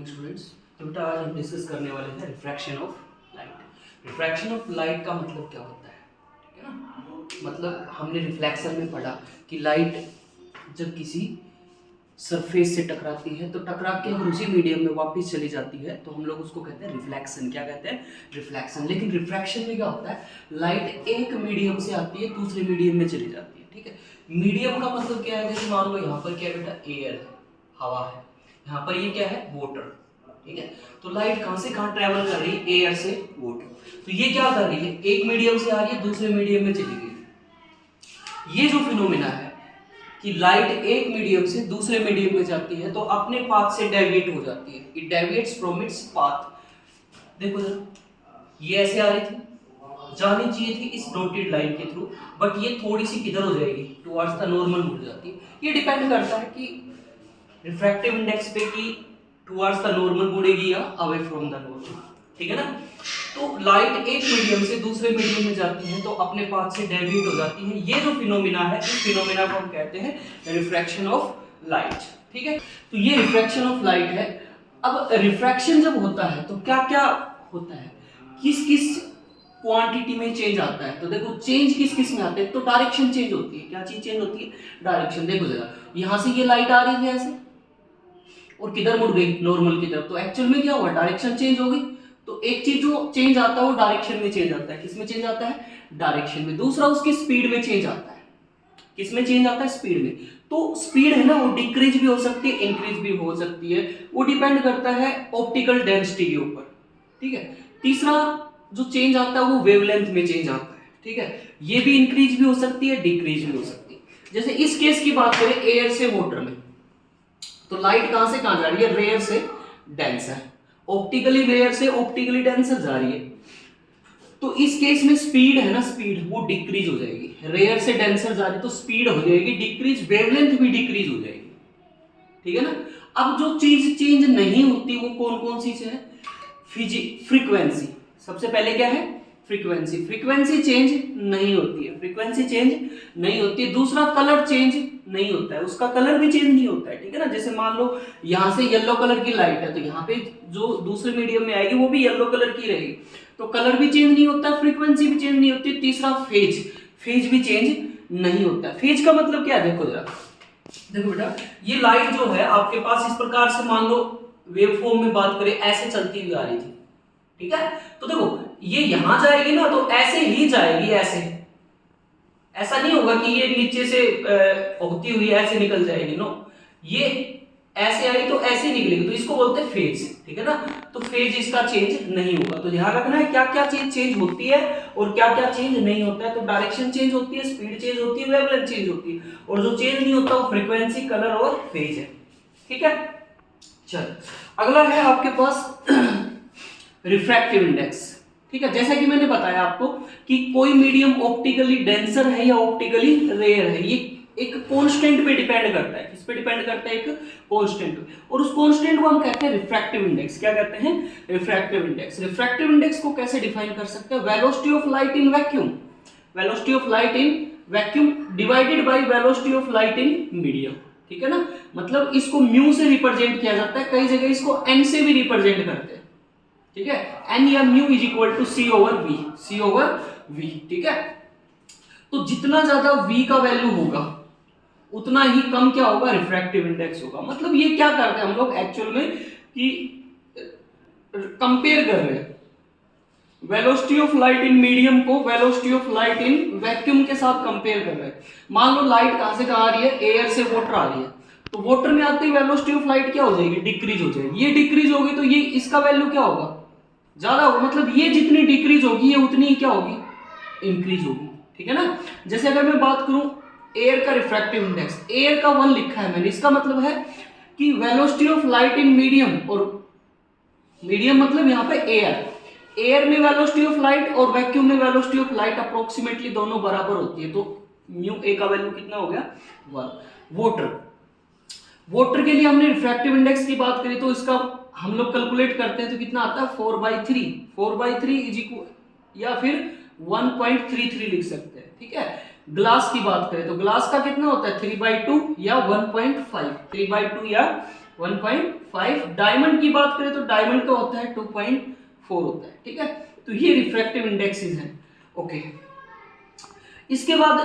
Morning students. तो बेटा आज हम डिस्कस करने वाले हैं refraction of light. Refraction of light का मतलब क्या होता है, ठीक है ना। मतलब हमने रिफ्लेक्शन में पढ़ा कि लाइट जब किसी सरफेस से टकराती है तो टकरा के अगर उसी मीडियम में वापस चली जाती है तो हम लोग उसको कहते हैं रिफ्लेक्शन। क्या कहते हैं? रिफ्लेक्शन। लेकिन रिफ्रैक्शन में क्या होता है, लाइट एक मीडियम से आती है दूसरे मीडियम में चली जाती है, ठीक है। मीडियम का मतलब क्या है, जैसे मान लो यहाँ पर क्या है बेटा, एयर है, हवा है, यहाँ पर ये क्या है, वाटर, ठीक है। तो लाइट कहाँ से कहाँ ट्रेवल कर रही है, एयर से वाटर। तो ये क्या कर रही है, एक मीडियम से आ रही है दूसरे मीडियम में चली गई। ये जो फिनोमेना है कि लाइट एक मीडियम से दूसरे मीडियम में जाती है तो अपने पाथ से डेविएट हो जाती है, it deviates from its path. देखो जरा, ये ऐसे आ रही थी, जानी चाहिए थी इस डॉटेड लाइन के थ्रू, बट ये थोड़ी सी किधर हो जाएगी, टुवर्ड्स द नॉर्मल मुड़ जाती है। ये डिपेंड करता है कि रिफ्रैक्टिव इंडेक्स पे कि टुवर्ड्स द नॉर्मल मुड़ेगी या अवे फ्रॉम द नॉर्मल, ठीक है ना। तो लाइट एक मीडियम से दूसरे मीडियम में जाती है तो अपने पाथ से डेविएट हो जाती है। ये जो फिनोमेना है, इस फिनोमेना को हम कहते हैं रिफ्रैक्शन ऑफ लाइट, ठीक है। तो ये रिफ्रैक्शन ऑफ लाइट है। अब रिफ्रैक्शन जब होता है तो क्या क्या होता है, किस किस क्वांटिटी में चेंज आता है। तो देखो चेंज किस किस में आता है, तो डायरेक्शन चेंज होती है। क्या चीज चेंज होती है? डायरेक्शन। देखो जरा, यहां से ये लाइट आ रही थी ऐसे और किधर मुड़ गई, नॉर्मल की तरफ। तो एक्चुअल में क्या हुआ, डायरेक्शन चेंज हो गई। तो एक चीज जो चेंज आता है वो डायरेक्शन में चेंज आता है। किस में चेंज आता है? डायरेक्शन में। दूसरा उसकी स्पीड में चेंज आता है। किस में चेंज आता है? स्पीड में। तो स्पीड है ना, वो डिक्रीज भी हो सकती है, इंक्रीज भी हो सकती है, वो डिपेंड करता है ऑप्टिकल डेंसिटी के ऊपर, ठीक है। तीसरा जो चेंज आता है वो वेवलेंथ में चेंज आता है, ठीक है। ये भी इंक्रीज भी हो सकती है, डिक्रीज भी हो सकती है। जैसे इस केस की बात करें एयर से वाटर में, तो लाइट कहां से कहां जा रही है, रेयर से डेंसर, ऑप्टिकली रेयर से ऑप्टिकली डेंसर जा रही है। तो इस केस में स्पीड है ना, स्पीड वो डिक्रीज हो जाएगी। रेयर से डेंसर जा रही तो स्पीड हो जाएगी डिक्रीज, वेवलेंथ भी डिक्रीज हो जाएगी, ठीक है ना। अब जो चीज चेंज नहीं होती वो कौन कौन सी है, फ्रीक्वेंसी। सबसे पहले क्या है, फ्रीक्वेंसी। फ्रीक्वेंसी चेंज नहीं होती है, फ्रीक्वेंसी चेंज नहीं होती है। दूसरा कलर चेंज नहीं होता है, उसका कलर भी चेंज नहीं होता है, ठीक है ना। जैसे मान लो यहां से येलो कलर की लाइट है तो यहाँ पे जो दूसरे मीडियम में आएगी वो भी येलो कलर की रहेगी, तो कलर भी चेंज नहीं होता है, फ्रीक्वेंसी भी चेंज नहीं होती। तीसरा फेज, फेज भी चेंज नहीं होता है। फेज का मतलब क्या है, देखो जरा, देखो बेटा, ये लाइट जो है आपके पास इस प्रकार से, मान लो वेव फॉर्म में बात करें, ऐसे चलती हुई आ रही थी, ठीक है। तो देखो ये यहां जाएगी ना तो ऐसे ही जाएगी, ऐसे, ऐसा नहीं होगा कि ये नीचे से होती हुई ऐसे निकल जाएगी, नो, ये ऐसे आई तो ऐसे निकलेगी, तो इसको बोलते हैं फेज, ठीक है ना। तो फेज इसका चेंज नहीं होगा। तो ध्यान रखना है क्या क्या चीज चेंज होती है और क्या क्या चेंज नहीं होता है। तो डायरेक्शन चेंज होती है, स्पीड चेंज होती है, वेवलेंथ चेंज होती है, और जो चेंज नहीं होता वो फ्रीक्वेंसी, कलर और फेज है, ठीक है। चल अगला है आपके पास रिफ्रैक्टिव इंडेक्स, ठीक है। जैसा कि मैंने बताया आपको कि कोई मीडियम ऑप्टिकली डेंसर है या ऑप्टिकली रेयर है, ये एक कांस्टेंट पे डिपेंड करता है। किस पे डिपेंड करता है? एक कांस्टेंट पे। और उस कांस्टेंट को हम कहते हैं रिफ्रैक्टिव इंडेक्स। क्या कहते हैं? Refractive index. रिफ्रैक्टिव इंडेक्स को कैसे डिफाइन कर सकते हैं? Velocity of light in vacuum, velocity of light in vacuum divided by velocity of light in medium, ठीक है ना। मतलब इसको म्यू से रिप्रेजेंट किया जाता है, कई जगह इसको एन से भी रिप्रेजेंट करते हैं, ठीक है। एन या mu is equal to c over v, c over v, ठीक है। तो जितना ज्यादा v का वैल्यू होगा उतना ही कम क्या होगा, रिफ्रैक्टिव इंडेक्स होगा। मतलब ये क्या करते हैं हम लोग एक्चुअल में कि कंपेयर कर रहे हैं velocity of light in medium को velocity of light in vacuum के साथ कंपेयर कर रहे हैं। मान लो लाइट कहां से कहां आ रही है, एयर से वाटर आ रही है, तो वाटर में आते ही वेलोसिटी ऑफ लाइट क्या हो जाएगी, डिक्रीज हो जाएगी। ये डिक्रीज होगी तो ये इसका वैल्यू क्या होगा, ज्यादा होगा। मतलब ये जितनी डिक्रीज होगी ये उतनी ही क्या होगी, इंक्रीज होगी, ठीक है ना। जैसे अगर मैं बात करूं एयर का रिफ्रैक्टिव इंडेक्स, एयर का 1 लिखा है मैंने, इसका मतलब है कि velocity of light in medium, और मीडियम मतलब यहाँ पे एयर, एयर में वेलोसिटी ऑफ लाइट और वैक्यूम में वेलोसिटी ऑफ लाइट अप्रोक्सीमेटली दोनों बराबर होती है। तो म्यू ए का वैल्यू कितना हो गया, 1। वाटर, वाटर के लिए हमने रिफ्रैक्टिव इंडेक्स की बात करी तो इसका हम लोग कैलकुलेट करते हैं तो कितना आता है, 4/3, 4/3 इज इक्वल या फिर 1.33 लिख सकते हैं, ठीक है। ग्लास की बात करें तो ग्लास का कितना होता है, 3/2 या 1.5, 3/2 या 1.5। डायमंड की बात करें तो डायमंड का होता है 2.4 होता है, ठीक है। तो ये रिफ्रैक्टिव इंडेक्सेस हैं। ओके, इसके बाद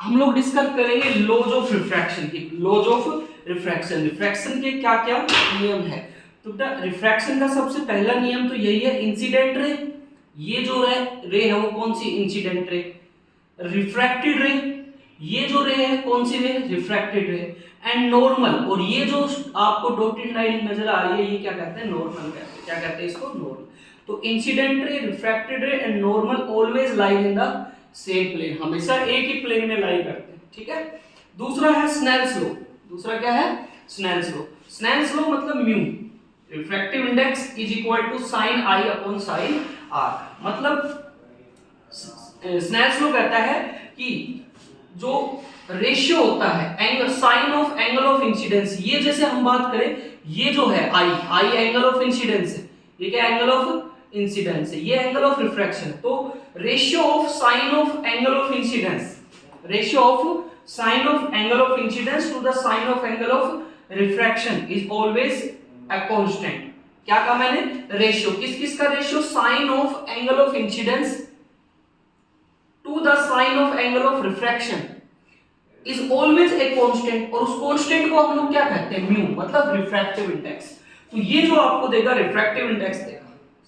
हम लोग डिस्कस करेंगे लॉज ऑफ रिफ्रैक्शन की। लॉज ऑफ रिफ्रैक्शन, रिफ्रैक्शन के क्या क्या नियम है। तो रिफ्रैक्शन का सबसे पहला नियम तो यही है, इंसिडेंट रे, ये जो रे है वो कौन सी, इंसिडेंट रे। रिफ्रैक्टेड रे, ये जो रे है कौन सी रे, रिफ्रैक्टेड रे। एंड नॉर्मल, और ये जो आपको डॉटेड लाइन नजर आ रही है ये क्या कहते हैं, नॉर्मल कहते हैं। क्या कहते हैं इसको, नॉर्मल। तो incident ray, refracted ray and normal always lie in the same plane, हमेशा एक ही प्लेन में लाई करते हैं, ठीक है। दूसरा है स्नेल्स लॉ। दूसरा क्या है, स्नेल्स लॉ। स्नेल्स लॉ मतलब mu, refractive index is equal to sine i upon sine r. मतलब स्नेल्स लॉ कहता है कि जो रेशियो होता है angle, sine of angle of incidence, ये जैसे हम बात करें, ये जो है आई एंगल ऑफ इंसिडेंस है, ये क्या एंगल ऑफ इंसिडेंस है, ये एंगल ऑफ रिफ्रैक्शन। तो ratio of sine of angle of incidence, ratio of sine of angle of incidence to the sine of angle of refraction is always a constant. क्या कहा मैंने, ratio, किस किस का ratio, sine of angle of incidence to the sine of angle of refraction is always a constant. और उस constant को हम लोग क्या कहते हैं, म्यू, मतलब रिफ्रैक्टिव इंडेक्स। तो ये जो आपको देगा रिफ्रैक्टिव इंडेक्स देगा,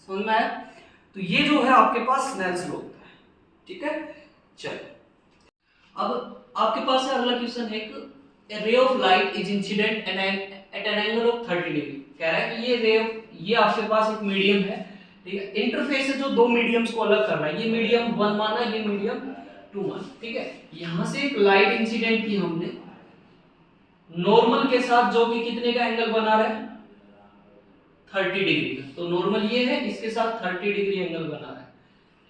समझ में आया। तो ये जो है आपके पास स्नेल्स लॉ होता है, ठीक है। चलो अब आपके पास है अगला क्वेश्चन है, एक ray of light is incident at an angle of 30 degree. कह रहा है कि ये रे, ये आपके पास एक मीडियम है, ठीक है। इंटरफेस है जो दो मीडियम्स को अलग कर रहा है, ये मीडियम 1 माना, ये मीडियम 2 माना, ठीक है। यहां से एक लाइट इंसिडेंट की हमने नॉर्मल के साथ, जो कि कितने का एंगल बना रहा है, 30 डिग्री का। तो नॉर्मल ये है, इसके साथ 30 डिग्री एंगल बना रहा है,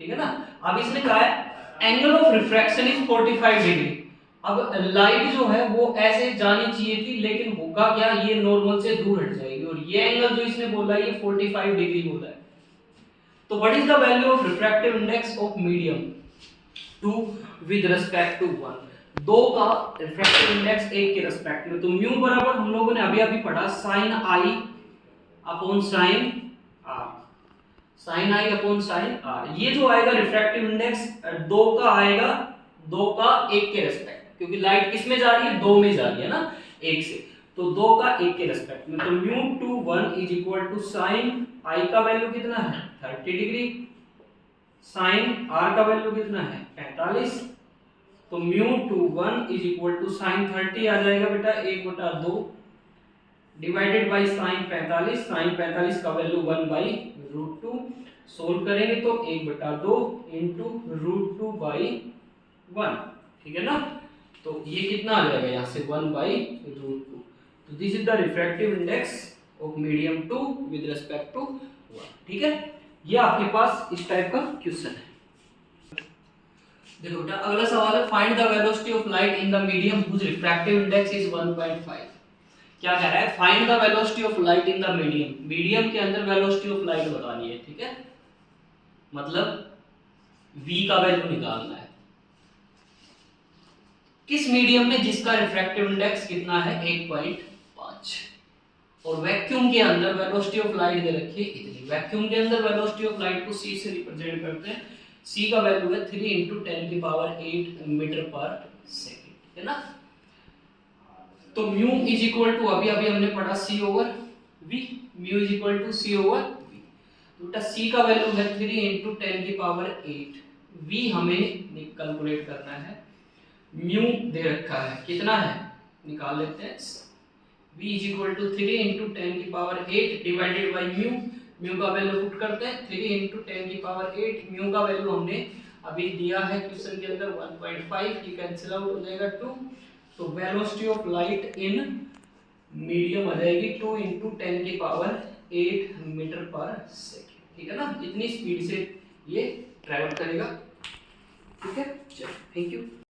ठीक है ना। अब इसने कहा है angle of refraction is 45 degree. अब लाइट जो है वो ऐसे जानी चाहिए थी, लेकिन होगा क्या, ये नॉर्मल से दूर हट जाएगी, और ये एंगल जो इसने बोला ये 45 डिग्री बोला है। तो what is the value of refractive index of medium 2 with respect to 1। दो का रिफ्रैक्टिव इंडेक्स एक के रिस्पेक्ट में। तो म्यू बराबर हम लोगों ने अभी अभी पढ़ा sine i upon sine r, sine i upon sine r. ये जो आएगा रिफ्रैक्टिव इंडेक्स दो का आएगा, दो का एक के रिस्पेक्ट, क्योंकि लाइट किस में जा रही है, दो में जा रही है ना, एक से। तो दो का एक के रिस्पेक्ट में। तो mu two 1 is equal to sine i का वैल्यू कितना है, 30 डिग्री, साइन आर का वैल्यू कितना है, 45। तो mu two 1 is equal to sine 30 आ जाएगा बेटा 1/2 डिवाइडेड बाई साइन 45। साइन 45 का वैल्यू 1/√2। सोल्व करेंगे तो 1/2 इंटू √2 बाई 1, ठीक है ना। तो ये कितना आ जाएगा यहाँ से 1/√2। तो this is the refractive index of medium 2 with respect to 1, ठीक है। ये आपके पास इस टाइप का क्वेश्चन है। देखो बेटा अगला सवाल है, find the velocity of light in the medium whose refractive index is 1.5। क्या कह रहा है, find the velocity of light in the medium, medium के अंदर वेलोसिटी ऑफ लाइट बतानी है, ठीक है। मतलब v का वैल्यू निकालना है किस मीडियम में जिसका रिफ्रैक्टिव इंडेक्स कितना है 1.5। और वैक्यूम के अंदर वेलोसिटी ऑफ लाइट दे रखी है इतनी। वैक्यूम के अंदर वेलोसिटी ऑफ लाइट को c से रिप्रेजेंट करते हैं, c का वैल्यू है 3 × 10⁸ मीटर पर सेकंड, है ना। तो म्यू इज इक्वल टू, अभी अभी हमने पढ़ा c over v, mu is equal to c over v। तो बेटा c का वैल्यू है 3 × 10⁸, v हमें कैलकुलेट करना है, म्यू दे रखा है कितना है, निकाल लेते हैं। v is equal to 3 × 10⁸ divided by mu, mu का वैल्यू पुट करते हैं 3 × 10⁸। म्यू का वैल्यू हमने अभी दिया है क्वेश्चन के अंदर 1.5, ये कैंसिल आउट हो जाएगा 2। तो velocity of light in medium आ जाएगी 2 × 10⁸ मीटर पर सेकंड, ठीक है ना। इतनी स्पीड से ये ट्रैवल करेगा, ठीक है। चलो थैंक यू।